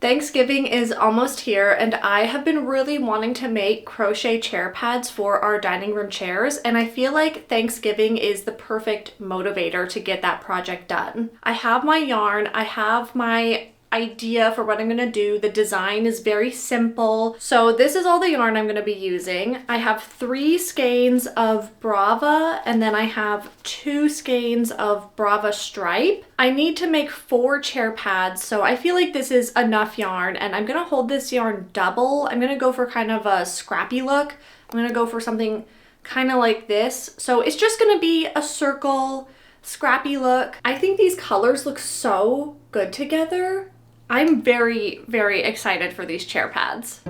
Thanksgiving is almost here and I have been really wanting to make crochet chair pads for our dining room chairs, and I feel like Thanksgiving is the perfect motivator to get that project done. I have my yarn, I have my idea for what I'm gonna do. The design is very simple. So this is all the yarn I'm gonna be using. I have 3 skeins of Brava and then I have 2 skeins of Brava stripe. I need to make 4 chair pads, so I feel like this is enough yarn, and I'm gonna hold this yarn double. I'm gonna go for kind of a scrappy look. I'm gonna go for something kind of like this. So it's just gonna be a circle, scrappy look. I think these colors look so good together. I'm very, very excited for these chair pads.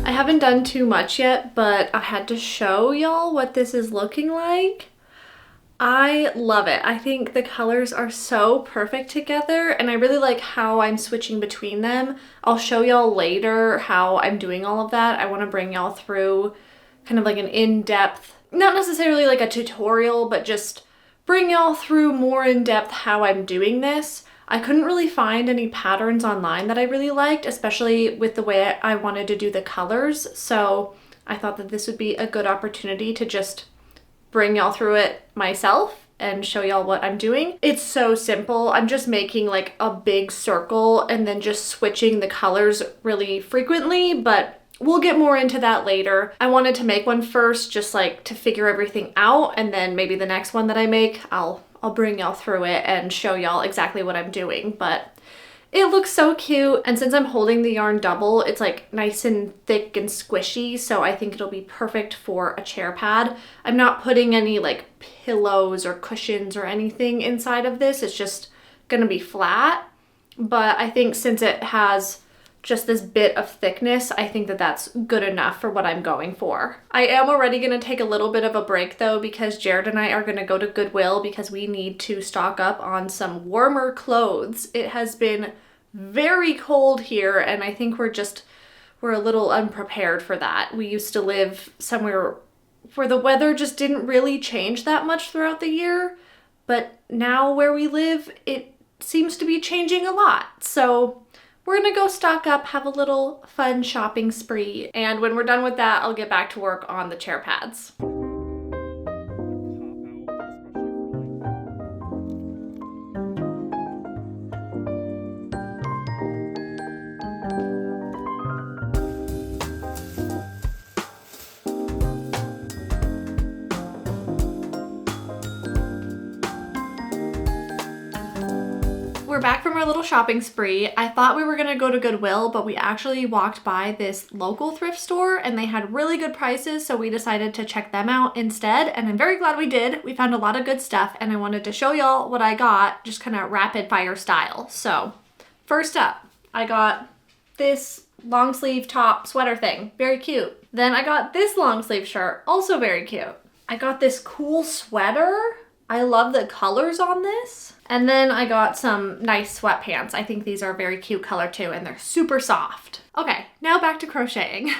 I haven't done too much yet, but I had to show y'all what this is looking like. I love it. I think the colors are so perfect together, and I really like how I'm switching between them. I'll show y'all later how I'm doing all of that. I want to bring y'all through kind of like an in-depth, not necessarily like a tutorial, but just bring y'all through more in-depth how I'm doing this. I couldn't really find any patterns online that I really liked, especially with the way I wanted to do the colors. So I thought that this would be a good opportunity to just bring y'all through it myself and show y'all what I'm doing. It's so simple. I'm just making like a big circle and then just switching the colors really frequently, but we'll get more into that later. I wanted to make one first just like to figure everything out, and then maybe the next one that I make, I'll bring y'all through it and show y'all exactly what I'm doing. But it looks so cute, and since I'm holding the yarn double, it's like nice and thick and squishy, so I think it'll be perfect for a chair pad. I'm not putting any like pillows or cushions or anything inside of this. It's just gonna be flat, but I think since it has just this bit of thickness, I think that that's good enough for what I'm going for. I am already gonna take a little bit of a break though, because Jared and I are gonna go to Goodwill because we need to stock up on some warmer clothes. It has been very cold here, and I think we're a little unprepared for that. We used to live somewhere where the weather just didn't really change that much throughout the year, but now where we live, it seems to be changing a lot. So we're gonna go stock up, have a little fun shopping spree, and when we're done with that, I'll get back to work on the chair pads. We're back from our little shopping spree. I thought we were gonna go to Goodwill, but we actually walked by this local thrift store and they had really good prices, so we decided to check them out instead, and I'm very glad we did. We found a lot of good stuff, and I wanted to show y'all what I got, just kind of rapid fire style. So first up, I got this long sleeve top sweater thing, very cute. Then I got this long sleeve shirt, also very cute. I got this cool sweater. I love the colors on this. And then I got some nice sweatpants. I think these are a very cute color too, and they're super soft. Okay, now back to crocheting.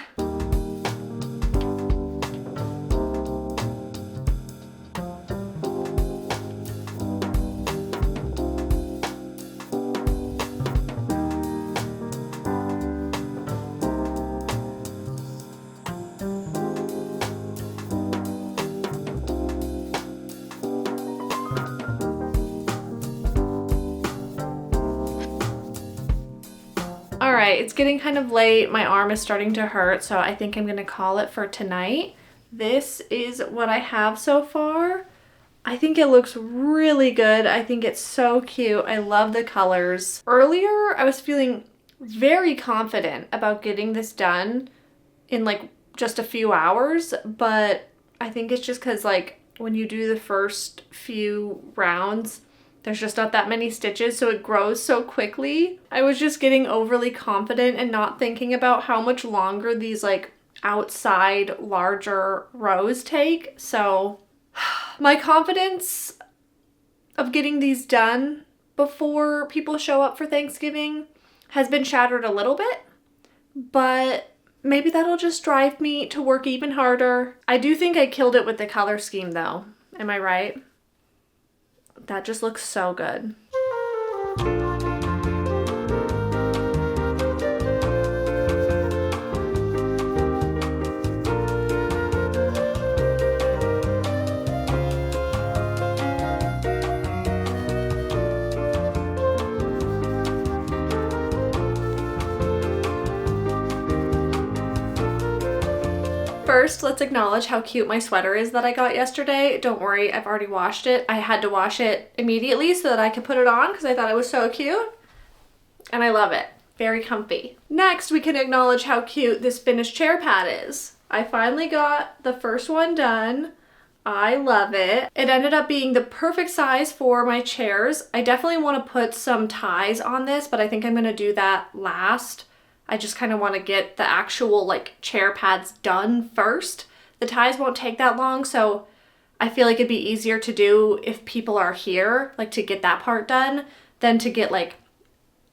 All right, it's getting kind of late. My arm is starting to hurt, so I think I'm gonna call it for tonight. This is what I have so far. I think it looks really good. I think it's so cute. I love the colors. Earlier, I was feeling very confident about getting this done in like just a few hours, but I think it's just because like when you do the first few rounds, there's just not that many stitches, so it grows so quickly. I was just getting overly confident and not thinking about how much longer these like outside larger rows take. So my confidence of getting these done before people show up for Thanksgiving has been shattered a little bit, but maybe that'll just drive me to work even harder. I do think I killed it with the color scheme though. Am I right? That just looks so good. First, let's acknowledge how cute my sweater is that I got yesterday. Don't worry, I've already washed it. I had to wash it immediately so that I could put it on because I thought it was so cute. And I love it. Very comfy. Next, we can acknowledge how cute this finished chair pad is. I finally got the first one done. I love it. It ended up being the perfect size for my chairs. I definitely want to put some ties on this, but I think I'm going to do that last. I just kind of want to get the actual like chair pads done first. The ties won't take that long, so I feel like it'd be easier to do if people are here, like to get that part done, than to get like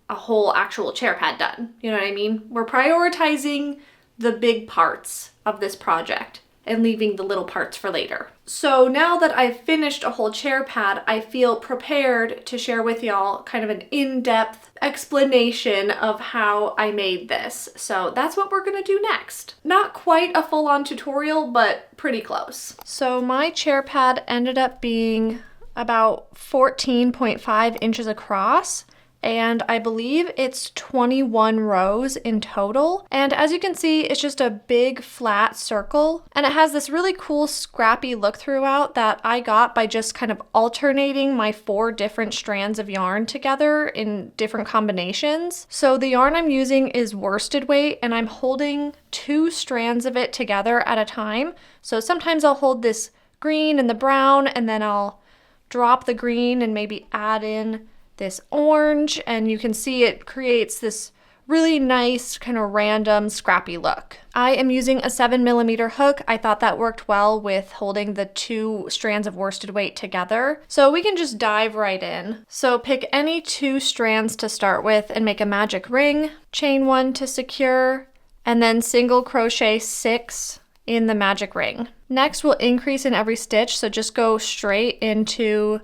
a whole actual chair pad done. You know what I mean? We're prioritizing the big parts of this project and leaving the little parts for later. So now that I've finished a whole chair pad, I feel prepared to share with y'all kind of an in-depth explanation of how I made this. So that's what we're gonna do next. Not quite a full-on tutorial, but pretty close. So my chair pad ended up being about 14.5 inches across, and I believe it's 21 rows in total. And as you can see, it's just a big flat circle, and it has this really cool scrappy look throughout that I got by just kind of alternating my 4 different strands of yarn together in different combinations. So the yarn I'm using is worsted weight, and I'm holding 2 strands of it together at a time. So sometimes I'll hold this green and the brown, and then I'll drop the green and maybe add in this orange, and you can see it creates this really nice kind of random scrappy look. I am using a 7mm hook. I thought that worked well with holding the 2 strands of worsted weight together. So we can just dive right in. So pick any 2 strands to start with and make a magic ring, chain 1 to secure, and then single crochet 6 in the magic ring. Next, we'll increase in every stitch, so just go straight into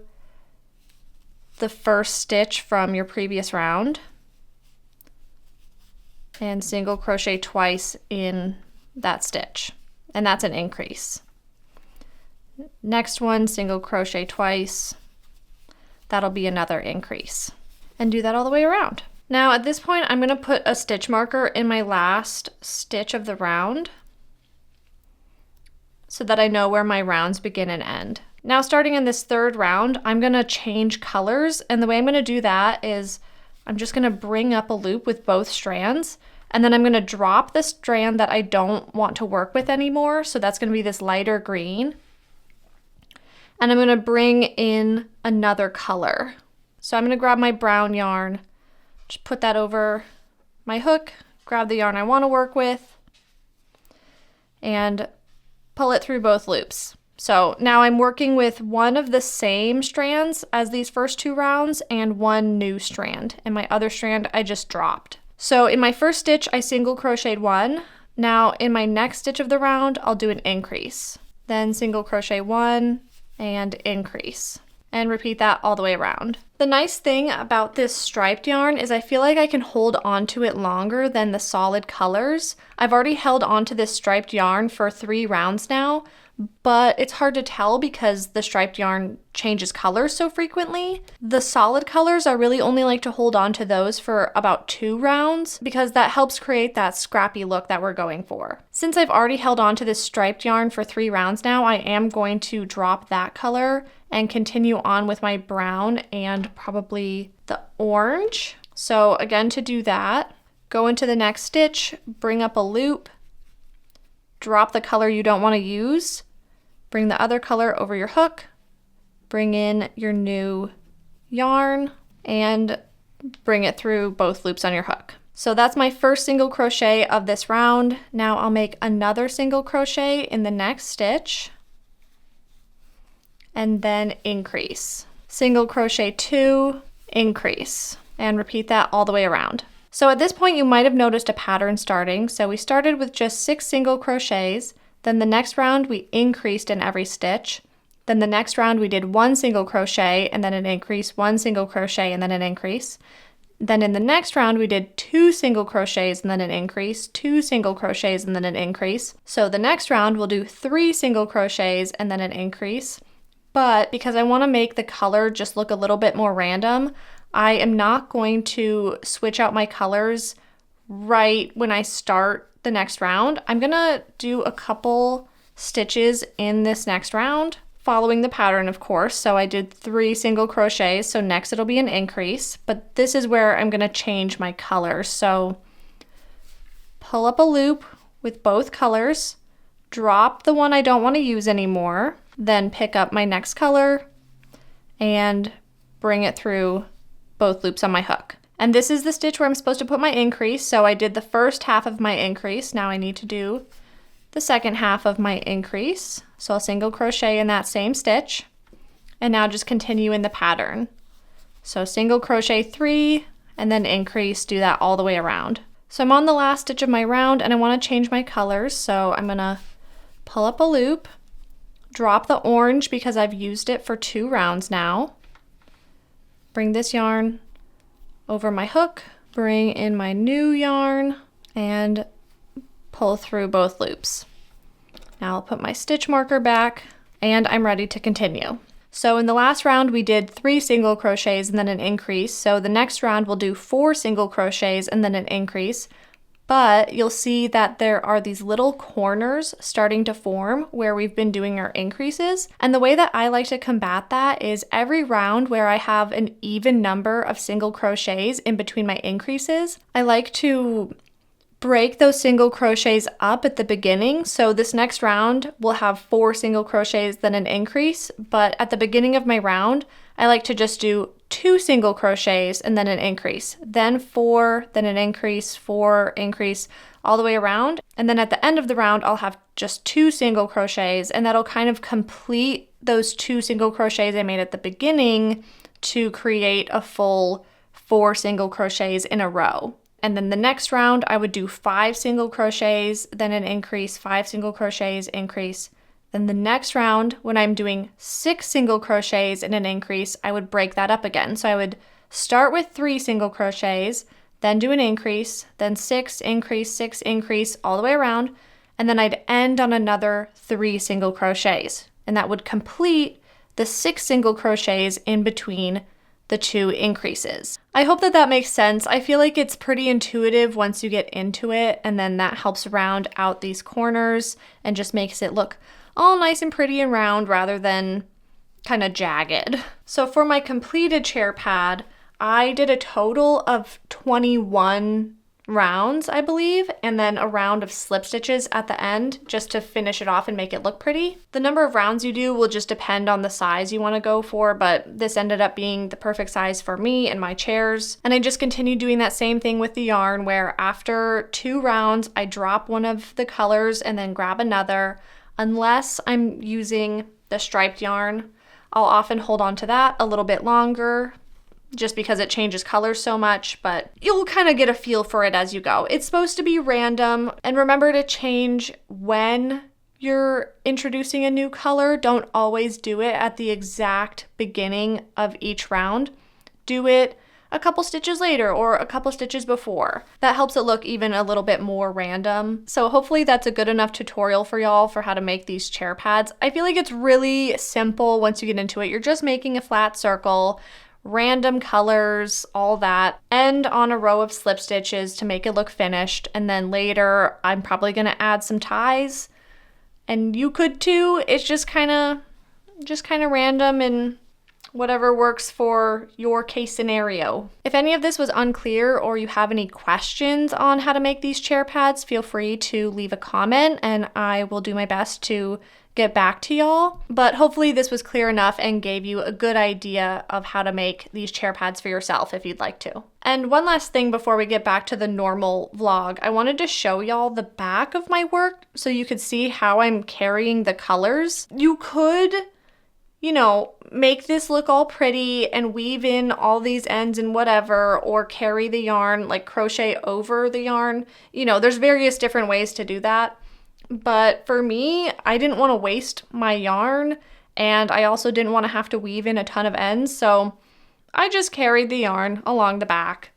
the first stitch from your previous round and single crochet twice in that stitch, and that's an increase. Next one, single crochet twice, that'll be another increase, and do that all the way around. Now at this point I'm going to put a stitch marker in my last stitch of the round so that I know where my rounds begin and end. Now starting in this 3rd round, I'm gonna change colors, and the way I'm gonna do that is I'm just gonna bring up a loop with both strands, and then I'm gonna drop the strand that I don't want to work with anymore, so that's gonna be this lighter green, and I'm gonna bring in another color. So I'm gonna grab my brown yarn, just put that over my hook, grab the yarn I wanna work with, and pull it through both loops. So now I'm working with one of the same strands as these first 2 rounds and 1 new strand, and my other strand I just dropped. So in my first stitch I single crocheted 1. Now in my next stitch of the round I'll do an increase, then single crochet 1 and increase, and repeat that all the way around. The nice thing about this striped yarn is I feel like I can hold on to it longer than the solid colors. I've already held on to this striped yarn for 3 rounds now, but it's hard to tell because the striped yarn changes colors so frequently. The solid colors, I really only like to hold on to those for about 2 rounds because that helps create that scrappy look that we're going for. Since I've already held on to this striped yarn for 3 rounds now, I am going to drop that color and continue on with my brown and probably the orange. So again, to do that, go into the next stitch, bring up a loop, drop the color you don't want to use, bring the other color over your hook, bring in your new yarn, and bring it through both loops on your hook. So that's my first single crochet of this round. Now I'll make another single crochet in the next stitch and then increase. Single crochet 2, increase, and repeat that all the way around. So at this point you might have noticed a pattern starting. So we started with just 6 single crochets, then the next round we increased in every stitch. Then the next round we did 1 single crochet and then an increase, 1 single crochet and then an increase. Then in the next round we did 2 single crochets and then an increase, 2 single crochets and then an increase. So the next round we'll do 3 single crochets and then an increase. But because I want to make the color just look a little bit more random, I am not going to switch out my colors right when I start the next round. I'm going to do a couple stitches in this next round, following the pattern, of course. So I did 3 single crochets, so next it'll be an increase, but this is where I'm going to change my colors. So pull up a loop with both colors, drop the one I don't want to use anymore, then pick up my next color and bring it through both loops on my hook. And this is the stitch where I'm supposed to put my increase. So I did the first half of my increase. Now I need to do the second half of my increase. So I'll single crochet in that same stitch and now just continue in the pattern. So single crochet 3 and then increase, do that all the way around. So I'm on the last stitch of my round and I want to change my colors. So I'm gonna pull up a loop, drop the orange because I've used it for 2 rounds now. Bring this yarn over my hook, bring in my new yarn and pull through both loops. Now I'll put my stitch marker back and I'm ready to continue. So in the last round we did 3 single crochets and then an increase. So the next round we'll do 4 single crochets and then an increase. But you'll see that there are these little corners starting to form where we've been doing our increases. And the way that I like to combat that is every round where I have an even number of single crochets in between my increases, I like to break those single crochets up at the beginning. So this next round will have 4 single crochets, then an increase. But at the beginning of my round, I like to just do 2 single crochets and then an increase, then 4, then an increase, 4, increase, all the way around. And then at the end of the round, I'll have just 2 single crochets and that'll kind of complete those 2 single crochets I made at the beginning to create a full 4 single crochets in a row. And then the next round, I would do 5 single crochets, then an increase, 5 single crochets, increase. Then the next round, when I'm doing 6 single crochets and an increase, I would break that up again. So I would start with 3 single crochets, then do an increase, then 6, increase, all the way around. And then I'd end on another 3 single crochets. And that would complete the 6 single crochets in between the 2 increases. I hope that that makes sense. I feel like it's pretty intuitive once you get into it, and then that helps round out these corners and just makes it look all nice and pretty and round rather than kind of jagged. So for my completed chair pad, I did a total of 21 rounds, I believe, and then a round of slip stitches at the end just to finish it off and make it look pretty. The number of rounds you do will just depend on the size you want to go for, but this ended up being the perfect size for me and my chairs. And I just continued doing that same thing with the yarn where after 2 rounds, I drop one of the colors and then grab another. Unless I'm using the striped yarn, I'll often hold on to that a little bit longer just because it changes colors so much, but you'll kind of get a feel for it as you go. It's supposed to be random, and remember to change when you're introducing a new color. Don't always do it at the exact beginning of each round. Do it a couple stitches later or a couple stitches before. That helps it look even a little bit more random. So hopefully that's a good enough tutorial for y'all for how to make these chair pads. I feel like it's really simple once you get into it. You're just making a flat circle, random colors, all that. End on a row of slip stitches to make it look finished. And then later, I'm probably gonna add some ties. And you could too. It's just kind of random and whatever works for your case scenario. If any of this was unclear or you have any questions on how to make these chair pads, feel free to leave a comment and I will do my best to get back to y'all. But hopefully this was clear enough and gave you a good idea of how to make these chair pads for yourself if you'd like to. And one last thing before we get back to the normal vlog, I wanted to show y'all the back of my work so you could see how I'm carrying the colors. You could, you know, make this look all pretty and weave in all these ends and whatever, or carry the yarn, like crochet over the yarn. You know, there's various different ways to do that. But for me, I didn't want to waste my yarn, and I also didn't want to have to weave in a ton of ends, so I just carried the yarn along the back.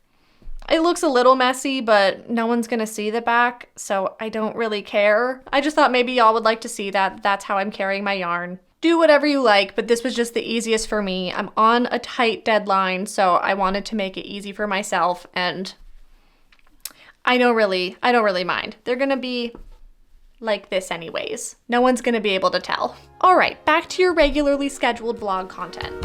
It looks a little messy, but no one's gonna see the back, so I don't really care. I just thought maybe y'all would like to see that. That's how I'm carrying my yarn. Do whatever you like, but this was just the easiest for me. I'm on a tight deadline, so I wanted to make it easy for myself, and I don't really mind. They're gonna be like this anyways. No one's gonna be able to tell. All right, back to your regularly scheduled vlog content.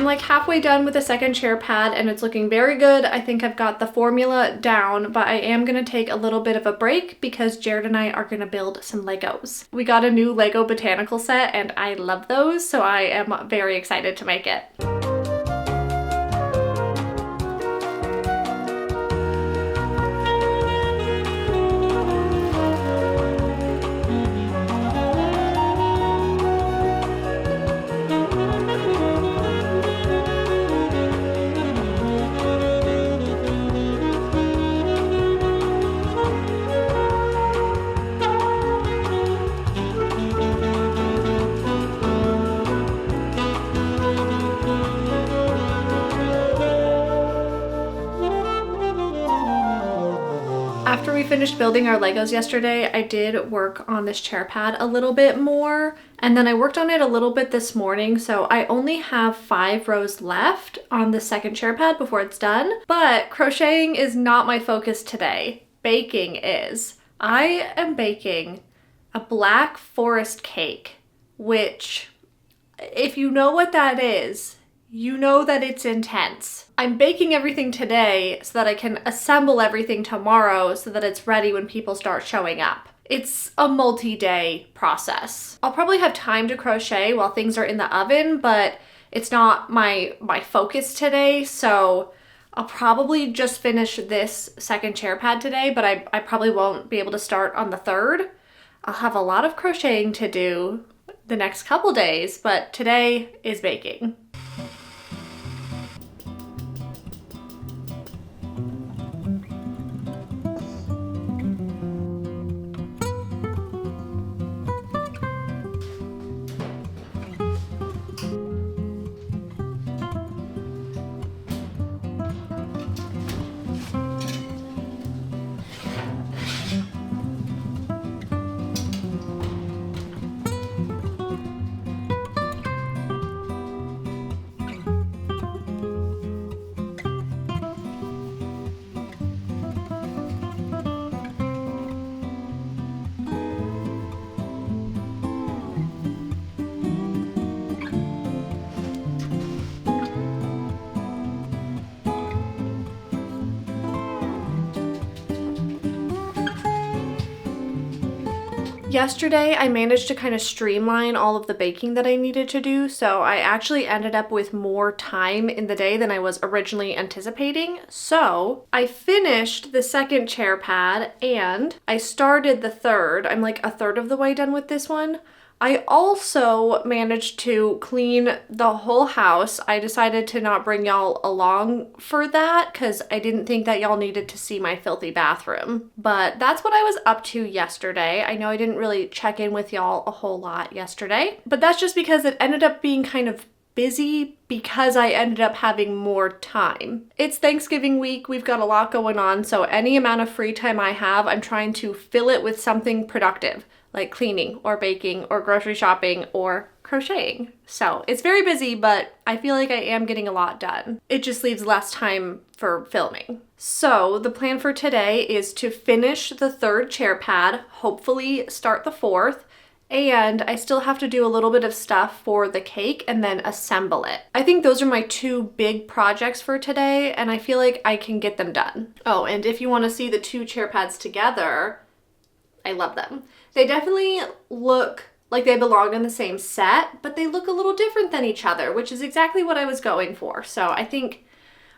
Like halfway done with the second chair pad and it's looking very good. I think I've got the formula down, but I am gonna take a little bit of a break because Jared and I are gonna build some Legos. We got a new Lego botanical set and I love those, so I am very excited to make it. After we finished building our Legos yesterday, I did work on this chair pad a little bit more, and then I worked on it a little bit this morning, so I only have 5 rows left on the second chair pad before it's done. But crocheting is not my focus today. Baking is. I am baking a black forest cake, which, if you know what that is, you know that it's intense. I'm baking everything today so that I can assemble everything tomorrow so that it's ready when people start showing up. It's a multi-day process. I'll probably have time to crochet while things are in the oven, but it's not my focus today, so I'll probably just finish this second chair pad today, but I probably won't be able to start on the third. I'll have a lot of crocheting to do the next couple days, but today is baking. Yesterday, I managed to kind of streamline all of the baking that I needed to do, so I actually ended up with more time in the day than I was originally anticipating. So I finished the second chair pad and I started the third. I'm like a third of the way done with this one. I also managed to clean the whole house. I decided to not bring y'all along for that because I didn't think that y'all needed to see my filthy bathroom. But that's what I was up to yesterday. I know I didn't really check in with y'all a whole lot yesterday, but that's just because it ended up being kind of busy because I ended up having more time. It's Thanksgiving week, we've got a lot going on, so any amount of free time I have, I'm trying to fill it with something productive, like cleaning or baking or grocery shopping or crocheting. So it's very busy, but I feel like I am getting a lot done. It just leaves less time for filming. So the plan for today is to finish the 3rd chair pad, hopefully start the 4th, and I still have to do a little bit of stuff for the cake and then assemble it. I think those are my 2 big projects for today, and I feel like I can get them done. Oh, and if you want to see the 2 chair pads together, I love them. They definitely look like they belong in the same set, but they look a little different than each other, which is exactly what I was going for. So I think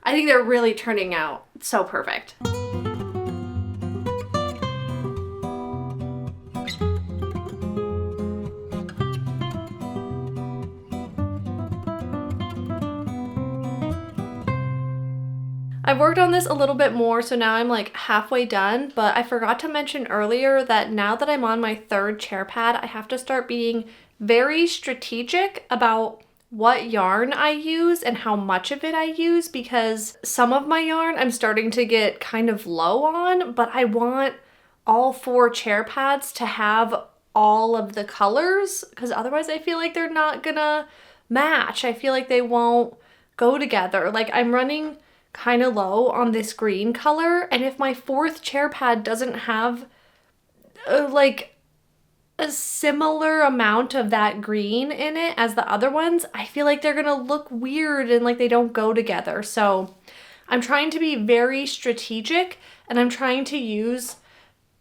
they're really turning out so perfect. I've worked on this a little bit more, so now I'm like halfway done, but I forgot to mention earlier that now that I'm on my 3rd chair pad, I have to start being very strategic about what yarn I use and how much of it I use, because some of my yarn I'm starting to get kind of low on, but I want all 4 chair pads to have all of the colors, because otherwise I feel like they're not gonna match. I feel like they won't go together. Like I'm running kind of low on this green color, and if my 4th chair pad doesn't have like a similar amount of that green in it as the other ones, I feel like they're gonna look weird and like they don't go together. So I'm trying to be very strategic, and I'm trying to use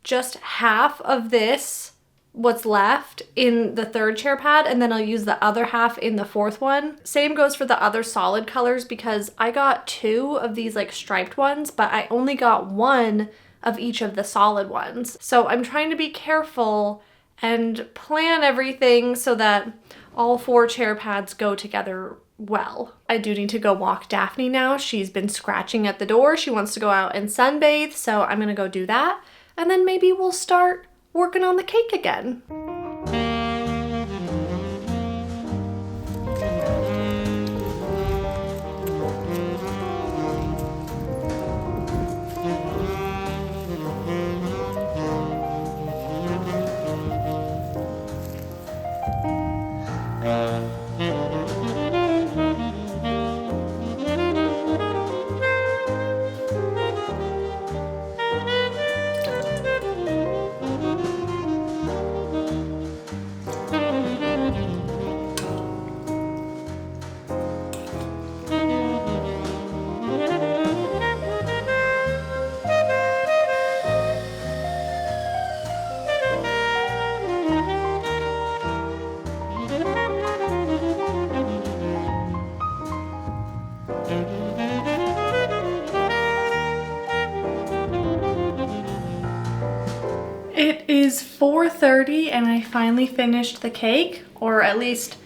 just half of this, what's left, in the 3rd chair pad, and then I'll use the other half in the 4th one. Same goes for the other solid colors, because I got 2 of these like striped ones, but I only got 1 of each of the solid ones. So I'm trying to be careful and plan everything so that all 4 chair pads go together well. I do need to go walk Daphne now. She's been scratching at the door. She wants to go out and sunbathe, so I'm gonna go do that, and then maybe we'll start working on the cake again. It is 4:30 and I finally finished the cake, or at least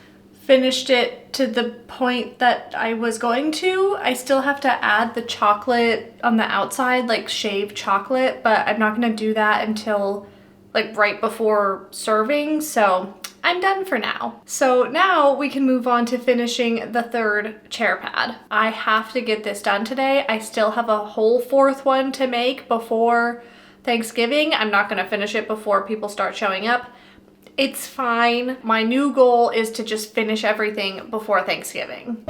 finished it to the point that I was going to. I still have to add the chocolate on the outside, like shaved chocolate, but I'm not gonna do that until like right before serving, so I'm done for now. So now we can move on to finishing the 3rd chair pad. I have to get this done today. I still have a whole 4th one to make before Thanksgiving. I'm not gonna finish it before people start showing up. It's fine. My new goal is to just finish everything before Thanksgiving.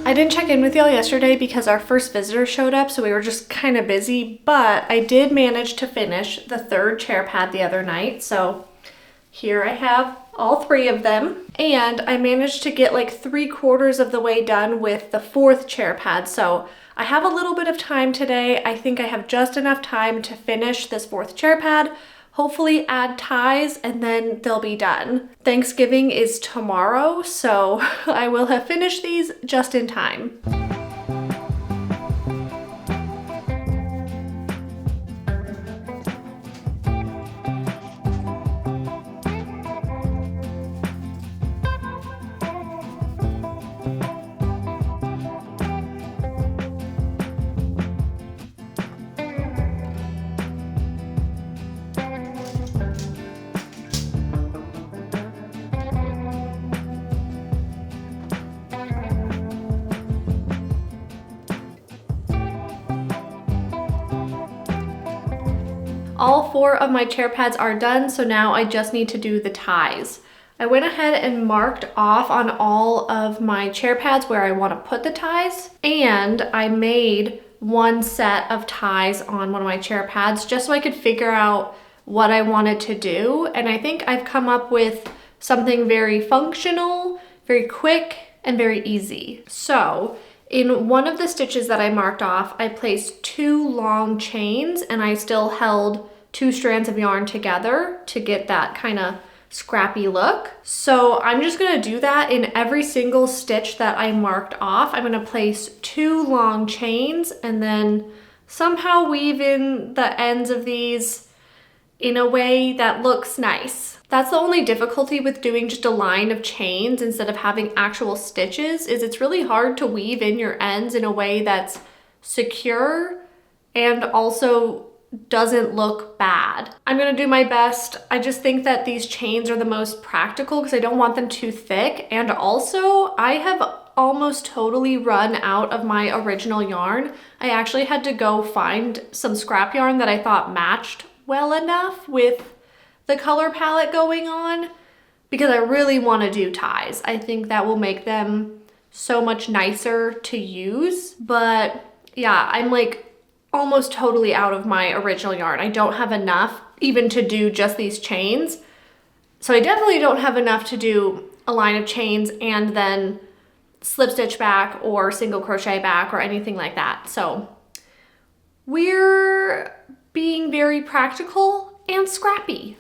I didn't check in with y'all yesterday because our first visitor showed up, so we were just kind of busy, but I did manage to finish the 3rd chair pad the other night. So here I have all 3 of them, and I managed to get like 3/4 of the way done with the 4th chair pad. So I have a little bit of time today. I think I have just enough time to finish this 4th chair pad, hopefully add ties, and then they'll be done. Thanksgiving is tomorrow, so I will have finished these just in time. All 4 of my chair pads are done, so now I just need to do the ties. I went ahead and marked off on all of my chair pads where I want to put the ties, and I made 1 set of ties on one of my chair pads just so I could figure out what I wanted to do. And I think I've come up with something very functional, very quick, and very easy. So in one of the stitches that I marked off, I placed 2 long chains, and I still held 2 strands of yarn together to get that kind of scrappy look. So I'm just gonna do that in every single stitch that I marked off. I'm gonna place 2 long chains and then somehow weave in the ends of these in a way that looks nice. That's the only difficulty with doing just a line of chains instead of having actual stitches, is it's really hard to weave in your ends in a way that's secure and also doesn't look bad. I'm gonna do my best. I just think that these chains are the most practical because I don't want them too thick, and also I have almost totally run out of my original yarn. I actually had to go find some scrap yarn that I thought matched well enough with the color palette going on, because I really want to do ties. I think that will make them so much nicer to use. But yeah, I'm like almost totally out of my original yarn. I don't have enough even to do just these chains. So I definitely don't have enough to do a line of chains and then slip stitch back or single crochet back or anything like that. So we're being very practical and scrappy.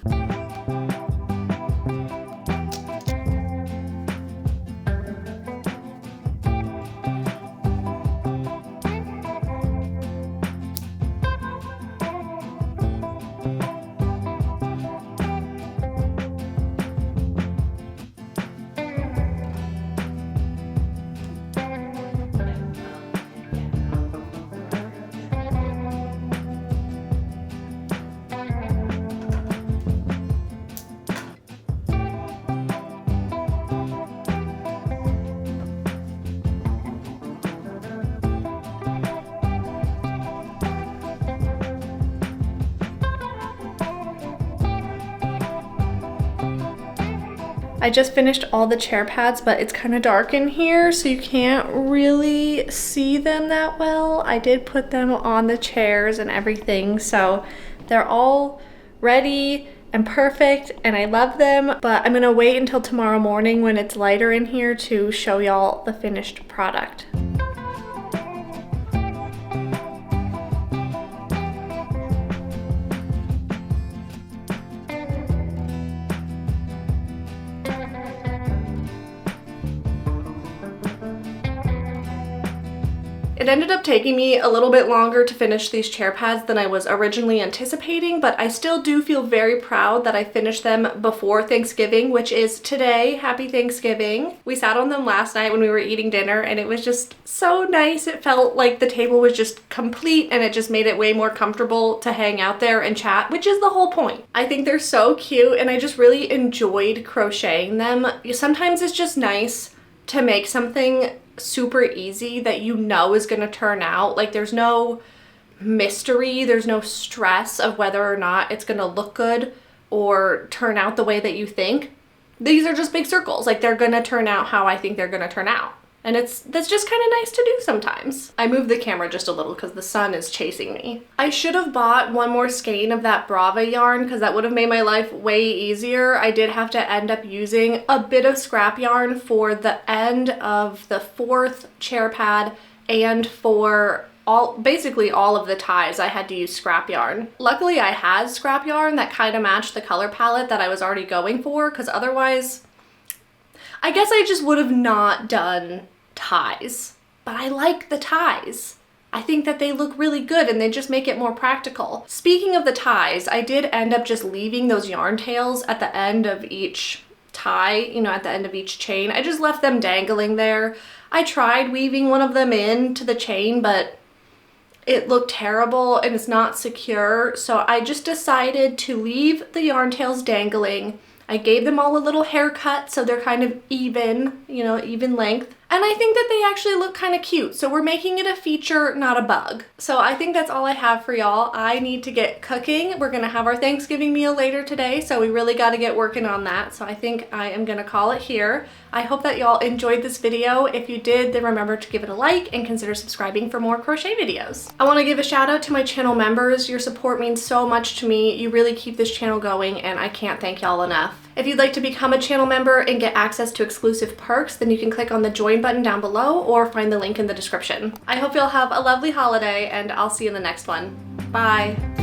I just finished all the chair pads, but it's kind of dark in here, so you can't really see them that well. I did put them on the chairs and everything, so they're all ready and perfect, and I love them, but I'm gonna wait until tomorrow morning when it's lighter in here to show y'all the finished product. It ended up taking me a little bit longer to finish these chair pads than I was originally anticipating, but I still do feel very proud that I finished them before Thanksgiving, which is today. Happy Thanksgiving. We sat on them last night when we were eating dinner, and it was just so nice. It felt like the table was just complete, and it just made it way more comfortable to hang out there and chat, which is the whole point. I think they're so cute, and I just really enjoyed crocheting them. Sometimes it's just nice to make something super easy that you know is gonna turn out. Like, there's no mystery, there's no stress of whether or not it's gonna look good or turn out the way that you think. These are just big circles. Like, they're gonna turn out how I think they're gonna turn out. And that's just kind of nice to do sometimes. I moved the camera just a little because the sun is chasing me. I should have bought one more skein of that Brava yarn because that would have made my life way easier. I did have to end up using a bit of scrap yarn for the end of the 4th chair pad and for basically all of the ties. I had to use scrap yarn. Luckily I had scrap yarn that kind of matched the color palette that I was already going for, because otherwise I guess I just would have not done ties. But I like the ties. I think that they look really good and they just make it more practical. Speaking of the ties, I did end up just leaving those yarn tails at the end of each tie, you know, at the end of each chain. I just left them dangling there. I tried weaving one of them into the chain, but it looked terrible and it's not secure. So I just decided to leave the yarn tails dangling. I gave them all a little haircut so they're kind of even, you know, even length. And I think that they actually look kind of cute. So we're making it a feature, not a bug. So I think that's all I have for y'all. I need to get cooking. We're gonna have our Thanksgiving meal later today, so we really gotta get working on that. So I think I am gonna call it here. I hope that y'all enjoyed this video. If you did, then remember to give it a like and consider subscribing for more crochet videos. I wanna give a shout out to my channel members. Your support means so much to me. You really keep this channel going, and I can't thank y'all enough. If you'd like to become a channel member and get access to exclusive perks, then you can click on the join button down below or find the link in the description. I hope you'll have a lovely holiday, and I'll see you in the next one. Bye.